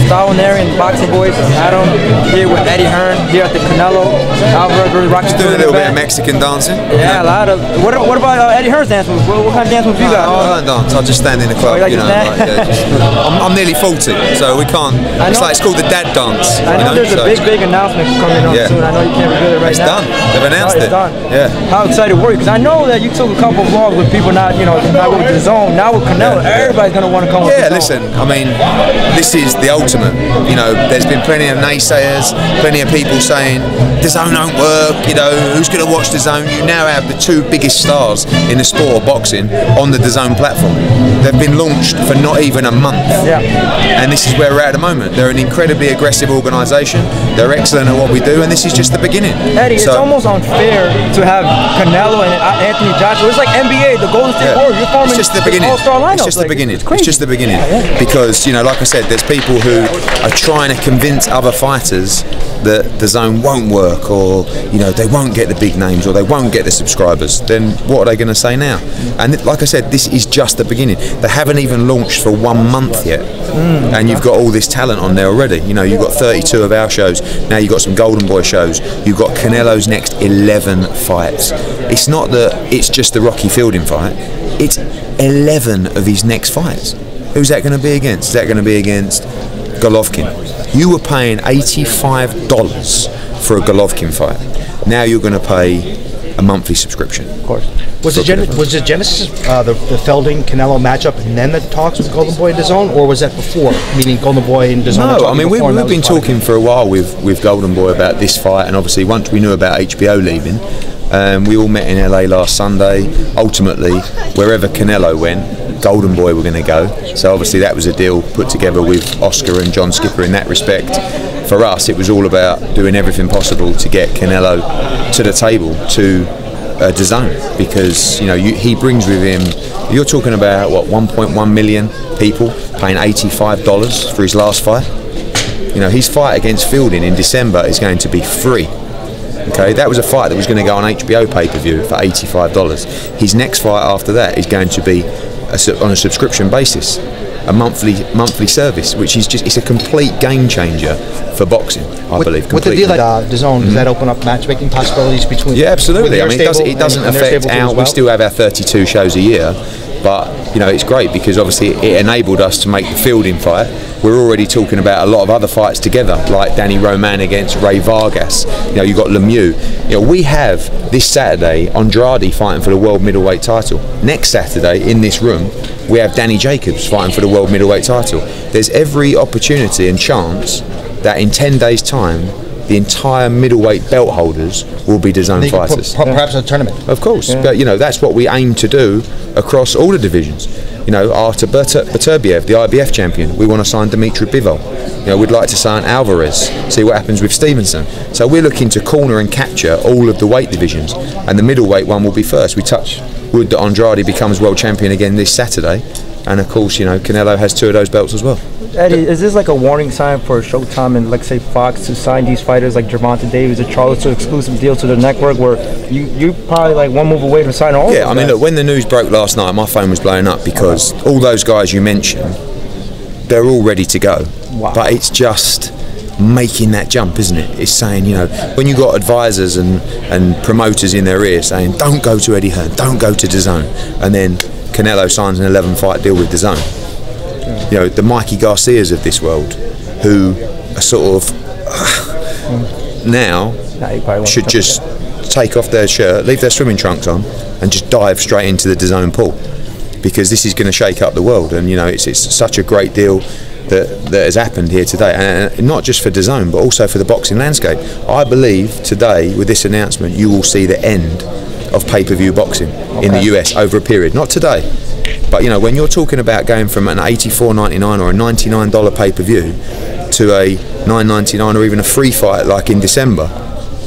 Stalinary and Boxing Boys, Adam, here with Eddie Hearn, here at the Canelo. Alvarez really rocking. Doing a little bit of Mexican dancing. Yeah, a lot of. What about Eddie Hearn's dance moves? What kind of dance moves you got? I don't dance. I just stand in the club. I'm nearly 40, so we can't. It's called the dad dance. I know there's a big announcement coming on soon. I know you can't reveal it right now. It's done. They've announced it. It's done. Yeah. How excited were you? Because I know that you took a couple of vlogs with people not with the DAZN. Now with Canelo, everybody's gonna want to come with the DAZN. Listen. I mean, this is the ultimate. There's been plenty of naysayers, plenty of people saying DAZN don't work. Who's going to watch DAZN? You now have the two biggest stars in the sport of boxing on the DAZN platform. They've been launched for not even a month, and this is where we're at the moment. They're an incredibly aggressive organisation. They're excellent at what we do, and this is just the beginning. Eddie, it's almost unfair to have Canelo and Anthony Joshua. It's like NBA, the Golden State Warriors. You're forming it's just the beginning. All-star lineup. It's just the beginning. It's just the beginning. Because, like I said, there's people who are trying to convince other fighters that DAZN won't work, or they won't get the big names, or they won't get the subscribers. Then what are they going to say now? And like I said, this is just the beginning. They haven't even launched for 1 month yet, and you've got all this talent on there already. You've got 32 of our shows. Now you've got some Golden Boy shows. You've got Canelo's next 11 fights. It's not that it's just the Rocky Fielding fight. It's 11 of his next fights. Who's that going to be against? Is that going to be against Golovkin? You were paying $85 for a Golovkin fight. Now you're going to pay a monthly subscription. Of course. Was the genesis the Felding Canelo matchup and then the talks with Golden Boy and DAZN, or was that before? Meaning Golden Boy and DAZN? No, I mean we've been talking for a while with Golden Boy about this fight, and obviously once we knew about HBO leaving, we all met in LA last Sunday. Ultimately, wherever Canelo went, Golden Boy were going to go. So obviously that was a deal put together with Oscar and John Skipper in that respect. For us, it was all about doing everything possible to get Canelo to the table, to DAZN, because he brings with him. You're talking about what, 1.1 million people paying $85 for his last fight. His fight against Fielding in December is going to be free. Okay, that was a fight that was going to go on HBO pay-per-view for $85. His next fight after that is going to be on a subscription basis, a monthly service, which is it's a complete game changer for boxing, I believe. With the deal like DAZN, does that open up matchmaking possibilities between? Yeah, absolutely. I mean, it doesn't affect our. We still have our 32 shows a year, but it's great because obviously it enabled us to make the Fielding fight. We're already talking about a lot of other fights together, like Danny Roman against Ray Vargas. You've got Lemieux. We have this Saturday Andrade fighting for the world middleweight title. Next Saturday in this room, we have Danny Jacobs fighting for the world middleweight title. There's every opportunity and chance that in 10 days' time, the entire middleweight belt holders will be DAZN fighters. Perhaps a tournament. Of course, but that's what we aim to do across all the divisions. After Beterbiev, the IBF champion, we want to sign Dimitri Bivol. We'd like to sign Alvarez, see what happens with Stevenson. So we're looking to corner and capture all of the weight divisions, and the middleweight one will be first. We touch wood that Andrade becomes world champion again this Saturday, and of course, Canelo has 2 of those belts as well. Eddie, is this like a warning sign for Showtime and, like, say, Fox to sign these fighters like Gervonta Davis or Charles to exclusive deal to the network, where you probably like one move away from signing all? Yeah, I mean, look, when the news broke last night, my phone was blowing up because all those guys you mentioned, they're all ready to go. Wow. But it's just making that jump, isn't it? It's saying, when you got advisors and promoters in their ear saying, don't go to Eddie Hearn, don't go to DAZN, and then Canelo signs an 11-fight deal with DAZN. The Mikey Garcias of this world, who are sort of now should just take off their shirt, leave their swimming trunks on, and just dive straight into the DAZN pool, because this is going to shake up the world. And it's such a great deal that has happened here today, and not just for DAZN but also for the boxing landscape. I believe today, with this announcement, you will see the end of pay-per-view boxing in the US over a period. Not today, but when you're talking about going from an $84.99 or a $99 pay-per-view to a $9.99 or even a free fight like in December,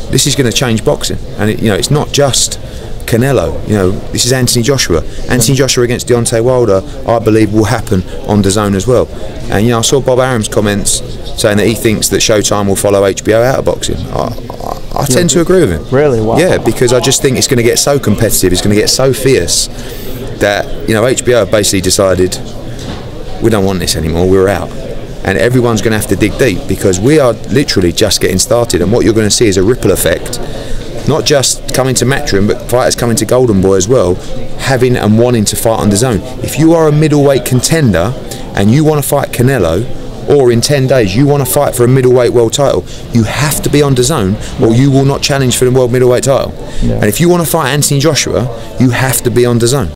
this is going to change boxing. And it's not just Canelo. This is Anthony Joshua. Anthony Joshua against Deontay Wilder, I believe, will happen on DAZN as well. And I saw Bob Arum's comments saying that he thinks that Showtime will follow HBO out of boxing. I tend to agree with him. Really? Wow. Yeah, because I just think it's going to get so competitive, it's going to get so fierce that HBO have basically decided we don't want this anymore, we're out. and everyone's going to have to dig deep, because we are literally just getting started, and what you're going to see is a ripple effect, not just coming to Matchroom, but fighters coming to Golden Boy as well, having and wanting to fight on DAZN. If you are a middleweight contender and you want to fight Canelo, or in 10 days you want to fight for a middleweight world title, you have to be on DAZN, or you will not challenge for the world middleweight title. And if you want to fight Anthony Joshua, you have to be on DAZN.